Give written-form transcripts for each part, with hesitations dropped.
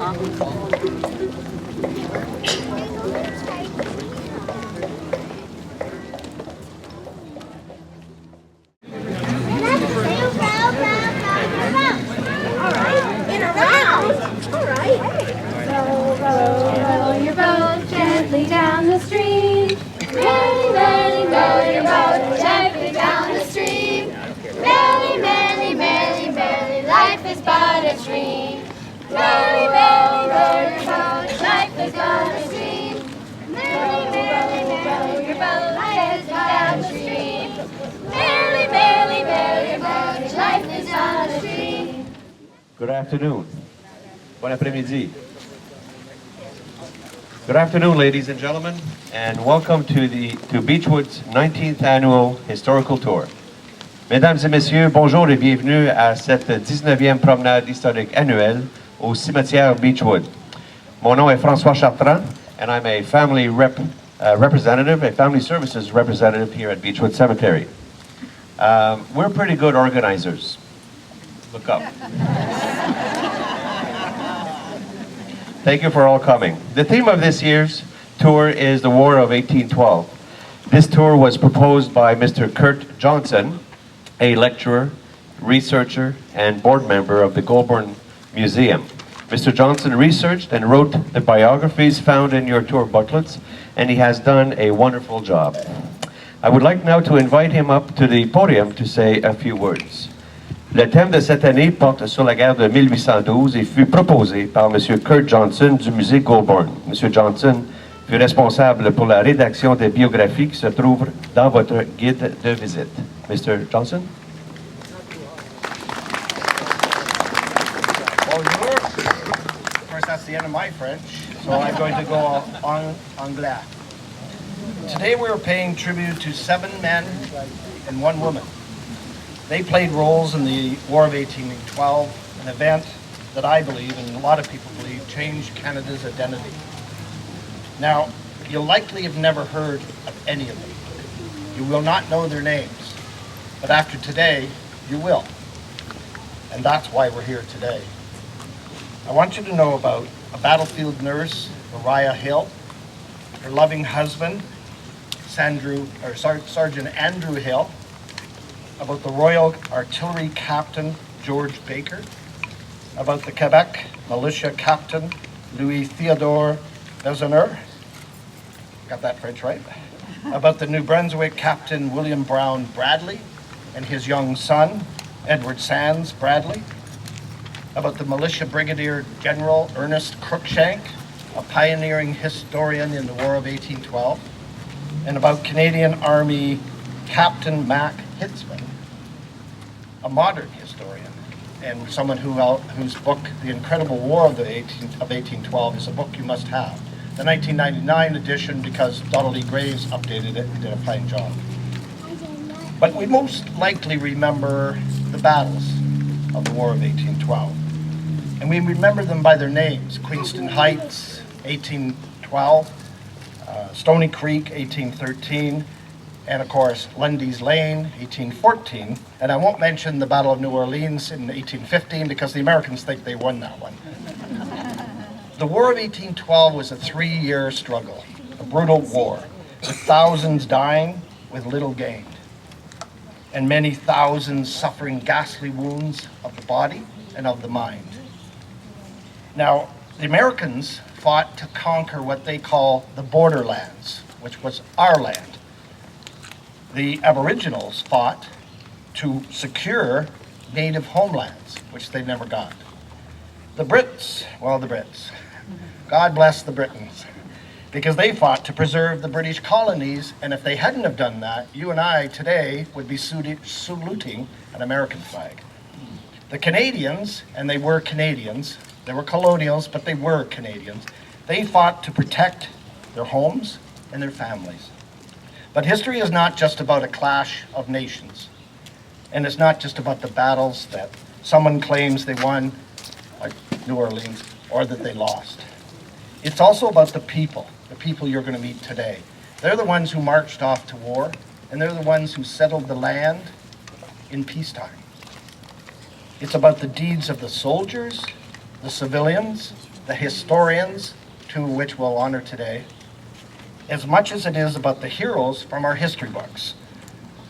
Row your boat gently down the stream. Merrily, merrily, row your boat gently down the stream. Merrily, merrily, merrily, merrily, life is but a dream. Merrily, merrily, row your boat, life is but a dream. Merrily, merrily, row your boat, life is but a stream. Merrily, merrily, row your boat, life is but a dream. Good afternoon. Bon après-midi. Good afternoon, ladies and gentlemen, and welcome to Beechwood's 19th Annual Historical Tour. Mesdames et messieurs, bonjour et bienvenue à cette 19e promenade historique annuelle au cimetière Beechwood. Mon nom est François Chartrand, and I'm a family representative, a family services representative here at Beechwood Cemetery. We're pretty good organizers. Look up. Thank you for all coming. The theme of this year's tour is the War of 1812. This tour was proposed by Mr. Kurt Johnson, a lecturer, researcher, and board member of the Goulburn Museum. Mr. Johnson researched and wrote the biographies found in your tour booklets, and he has done a wonderful job. I would like now to invite him up to the podium to say a few words. Le thème de cette année porte sur la guerre de 1812 et fut proposé par M. Kurt Johnson du musée Goulburn. M. Johnson fut responsable pour la rédaction des biographies qui se trouvent dans votre guide de visite. Mr. Johnson? Bonjour. Of course, that's the end of my French, so I'm going to go en anglais. Today we're paying tribute to 7 men and 1 woman. They played roles in the War of 1812, an event that I believe, and a lot of people believe, changed Canada's identity. Now, you'll likely have never heard of any of them. You will not know their names, but after today, you will. And that's why we're here today. I want you to know about a battlefield nurse, Mariah Hill, her loving husband, Sergeant Andrew Hill, about the Royal Artillery Captain George Baker, about the Quebec Militia Captain Louis Theodore Besserer, got that French right, about the New Brunswick Captain William Brown Bradley and his young son, Edward Sands Bradley, about the Militia Brigadier General Ernest Cruikshank, a pioneering historian in the War of 1812, and about Canadian Army Captain Mac Hitzman, a modern historian, and someone whose book, The Incredible War of 1812, is a book you must have. The 1999 edition, because Donald E. Graves updated it, he did a fine job. But we most likely remember the battles of the War of 1812. And we remember them by their names: Queenston Heights, 1812, Stony Creek, 1813, and of course, Lundy's Lane, 1814. And I won't mention the Battle of New Orleans in 1815 because the Americans think they won that one. The War of 1812 was a 3-year struggle, a brutal war, with thousands dying with little gained, and many thousands suffering ghastly wounds of the body and of the mind. Now, the Americans fought to conquer what they call the borderlands, which was our land. The Aboriginals fought to secure native homelands, which they never got. The Brits, God bless the Britons, because they fought to preserve the British colonies, and if they hadn't have done that, you and I today would be saluting an American flag. The Canadians, and they were Canadians, they were colonials, but they were Canadians, they fought to protect their homes and their families. But history is not just about a clash of nations. And it's not just about the battles that someone claims they won, like New Orleans, or that they lost. It's also about the people you're going to meet today. They're the ones who marched off to war, and they're the ones who settled the land in peacetime. It's about the deeds of the soldiers, the civilians, the historians, two of which we'll honor today, as much as it is about the heroes from our history books.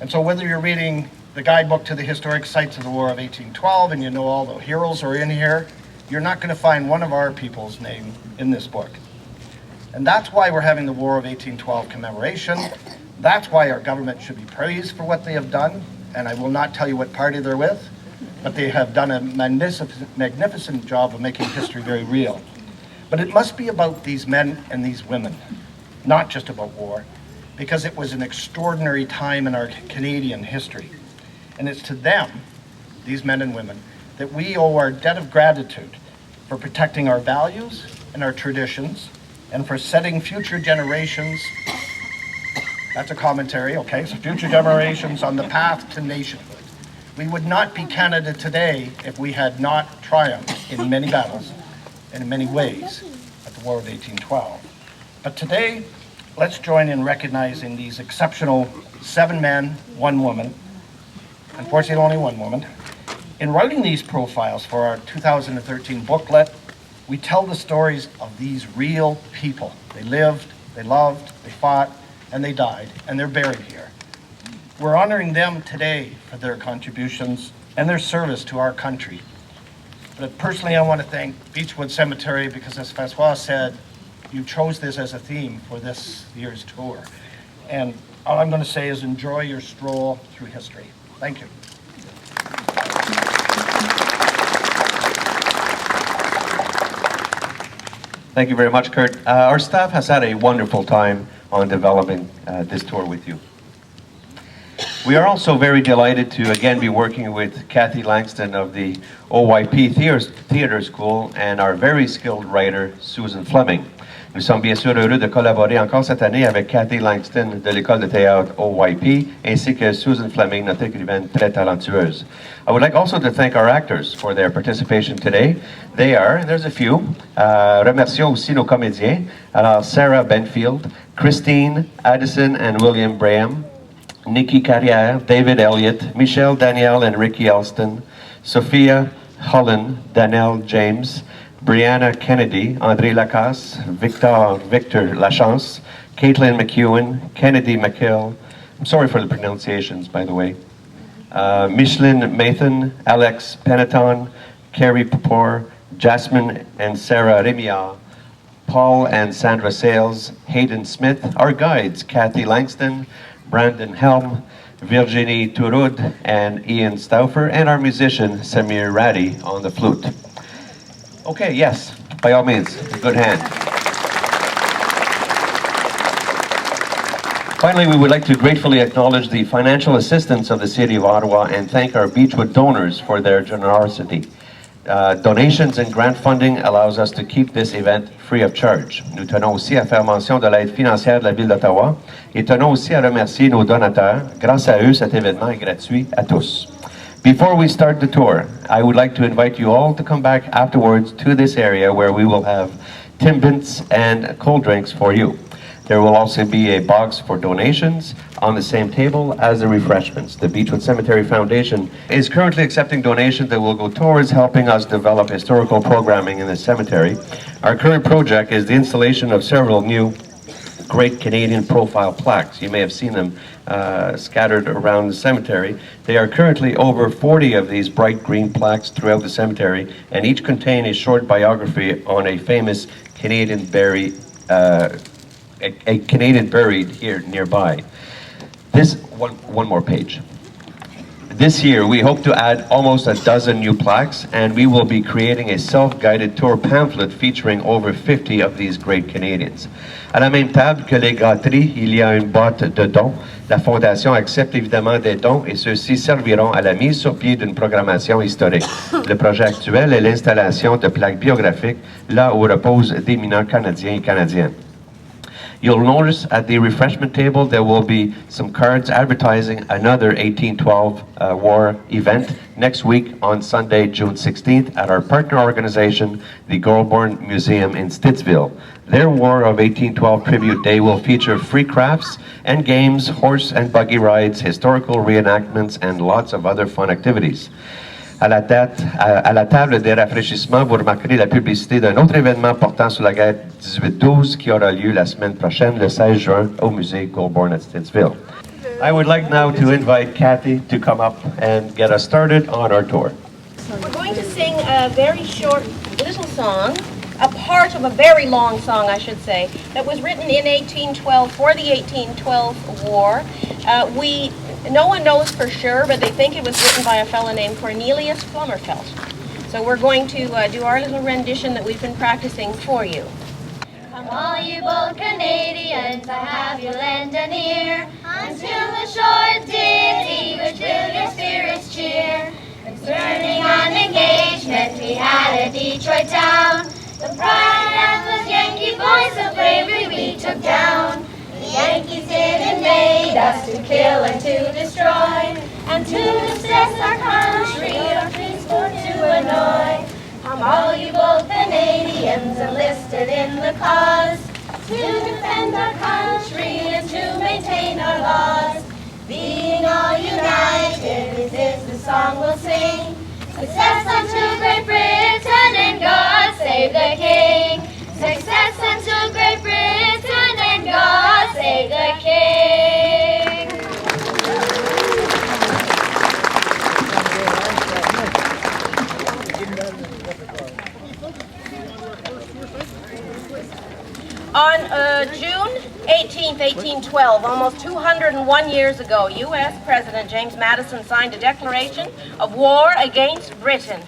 And so whether you're reading the guidebook to the historic sites of the War of 1812 and you know all the heroes are in here, you're not going to find one of our people's name in this book. And that's why we're having the War of 1812 commemoration. That's why our government should be praised for what they have done. And I will not tell you what party they're with, but they have done a magnificent job of making history very real. But it must be about these men and these women, not just about war, because it was an extraordinary time in our Canadian history. And it's to them, these men and women, that we owe our debt of gratitude for protecting our values and our traditions, and for setting future generations, that's a commentary, okay, so future generations on the path to nationhood. We would not be Canada today if we had not triumphed in many battles and in many ways at the War of 1812. But today, let's join in recognizing these exceptional 7 men, 1 woman, unfortunately only 1 woman. In writing these profiles for our 2013 booklet, we tell the stories of these real people. They lived, they loved, they fought, and they died, and they're buried here. We're honoring them today for their contributions and their service to our country. But personally, I want to thank Beechwood Cemetery because, as Francois said, you chose this as a theme for this year's tour. And all I'm going to say is enjoy your stroll through history. Thank you. Thank you very much, Kurt. Our staff has had a wonderful time on developing this tour with you. We are also very delighted to again be working with Kathi Langston of the OYP Theatre School and our very skilled writer, Susan Flemming. Nous sommes bien sûr heureux de collaborer encore cette année avec Kathi Langston de l'école de théâtre OYP ainsi que Susan Flemming, notre écrivaine très talentueuse. I would like also to thank our actors for their participation today. They are, there's a few, remercions aussi nos comédiens. Alors Sarah Benfield, Christine Addison and William Braham, Nikki Carrière, David Elliott, Michelle Danielle and Ricky Elston, Sophia Holland, Danielle James, Brianna Kennedy, André Lacasse, Victor Lachance, Caitlin McEwen, Kennedy McHill, I'm sorry for the pronunciations, by the way, Micheline Mathan, Alex Peneton, Carrie Popor, Jasmine and Sarah Remia, Paul and Sandra Sales, Hayden Smith, our guides, Kathi Langston, Brandon Helm, Virginie Turud, and Ian Stauffer, and our musician, Samir Raddy, on the flute. Okay, yes, by all means, a good hand. Finally, we would like to gratefully acknowledge the financial assistance of the City of Ottawa and thank our Beechwood donors for their generosity. Donations and grant funding allows us to keep this event free of charge. Nous tenons aussi à faire mention de l'aide financière de la Ville d'Ottawa et tenons aussi à remercier nos donateurs. Grâce à eux, cet événement est gratuit à tous. Before we start the tour, I would like to invite you all to come back afterwards to this area where we will have Timbits and cold drinks for you. There will also be a box for donations on the same table as the refreshments. The Beechwood Cemetery Foundation is currently accepting donations that will go towards helping us develop historical programming in the cemetery. Our current project is the installation of several new great Canadian profile plaques. You may have seen them scattered around the cemetery. There are currently over 40 of these bright green plaques throughout the cemetery, and each contain a short biography on a famous Canadian buried here nearby. This one more page. This year, we hope to add almost a dozen new plaques, and we will be creating a self-guided tour pamphlet featuring over 50 of these great Canadians. À la même table que les gâteries, il y a une boîte de dons. La Fondation accepte évidemment des dons et ceux-ci serviront à la mise sur pied d'une programmation historique. Le projet actuel est l'installation de plaques biographiques là où reposent d'éminents Canadiens et Canadiennes. You'll notice at the refreshment table there will be some cards advertising another 1812 war event next week on Sunday, June 16th at our partner organization, the Goulbourn Museum in Stittsville. Their War of 1812 Tribute Day will feature free crafts and games, horse and buggy rides, historical reenactments, and lots of other fun activities. À la table des rafraîchissements, vous remarquerez la publicité d'un autre événement portant sur la guerre 1812 qui aura lieu la semaine prochaine, le 16 juin, au musée Colborne at Stittsville. I would like now to invite Kathi to come up and get us started on our tour. We're going to sing a very short little song, a part of a very long song, I should say, that was written in 1812 for the 1812 war. No one knows for sure, but they think it was written by a fellow named Cornelius Flummerfelt. So we're going to do our little rendition that we've been practicing for you. Come all you bold Canadians, I have you lend an ear unto the short ditty which will your spirits cheer. Concerning an engagement we had at Detroit town, the pride and the Yankee boys of bravery we took down. The Yankees did invade us to kill and to destroy, and to distress our country or transport to annoy. Come all you bold Canadians enlisted in the cause, to defend our country and to maintain our laws. Being all united, this is the song we'll sing. Success unto Great Britain and God save the King. Success unto Great Britain and God save the King. On June 18th, 1812, almost 201 years ago, U.S. President James Madison signed a declaration of war against Britain.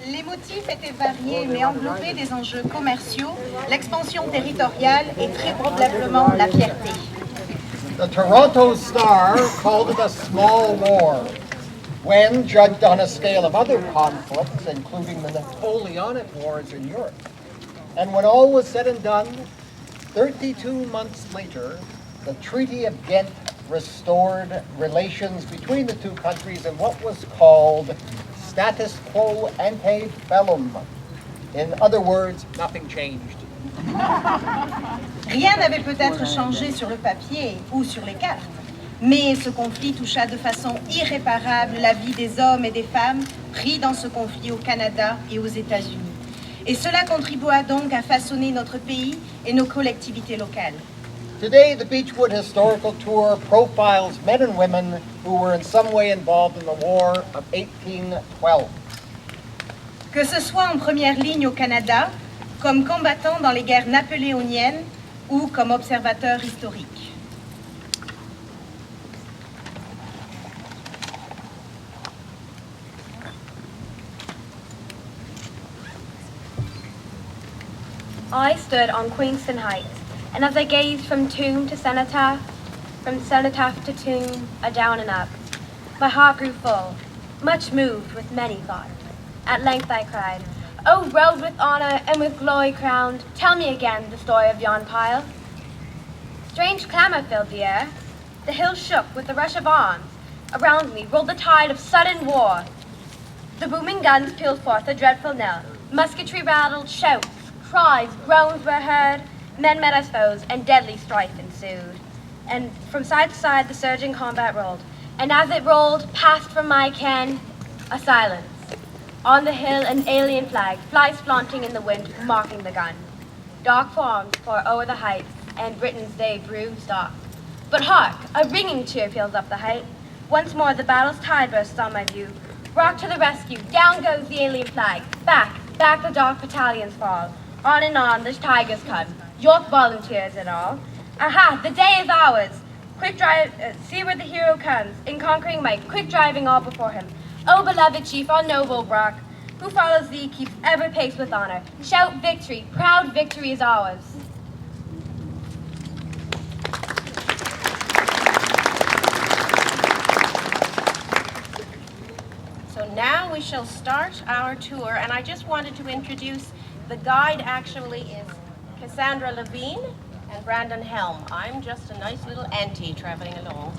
Les motifs étaient variés, mais englobés des enjeux commerciaux, l'expansion territoriale et très probablement la fierté. The Toronto Star called it a small war, when judged on a scale of other conflicts, including the Napoleonic Wars in Europe. And when all was said and done, 32 months later, the Treaty of Ghent restored relations between the two countries in what was called status quo ante bellum. In other words, nothing changed. Rien n'avait peut-être changé sur le papier ou sur les cartes, mais ce conflit toucha de façon irréparable la vie des hommes et des femmes pris dans ce conflit au Canada et aux États-Unis. Et cela contribua donc à façonner notre pays et nos collectivités locales. Today, the Beechwood Historical Tour profiles men and women who were in some way involved in the War of 1812. Que ce soit en première ligne au Canada, comme combattants dans les guerres napoléoniennes ou comme observateurs historiques. I stood on Queenston Heights, and as I gazed from tomb to cenotaph, from cenotaph to tomb, adown and up, my heart grew full, much moved with many thoughts. At length I cried, "O robed with honour and with glory crowned, tell me again the story of yon pile." Strange clamour filled the air. The hills shook with the rush of arms. Around me rolled the tide of sudden war. The booming guns pealed forth a dreadful knell. Musketry rattled, shouts, cries, groans were heard. Men met as foes, and deadly strife ensued. And from side to side the surging combat rolled. And as it rolled, past from my ken, a silence. On the hill an alien flag flies flaunting in the wind, mocking the gun. Dark forms pour o'er the heights, and Britain's day bruised off. But hark! A ringing cheer peals up the height. Once more the battle's tide bursts on my view. Rock to the rescue, down goes the alien flag. Back, back the dark battalions fall. On and on the tigers come, York volunteers and all. Aha, the day is ours! Quick drive, see where the hero comes, in conquering might, quick driving all before him. O beloved chief, our noble Brock, who follows thee keeps ever pace with honor. Shout victory, proud victory is ours. So now we shall start our tour, and I just wanted to introduce the guide actually is Cassandra Levine and Brandon Helm. I'm just a nice little auntie traveling along.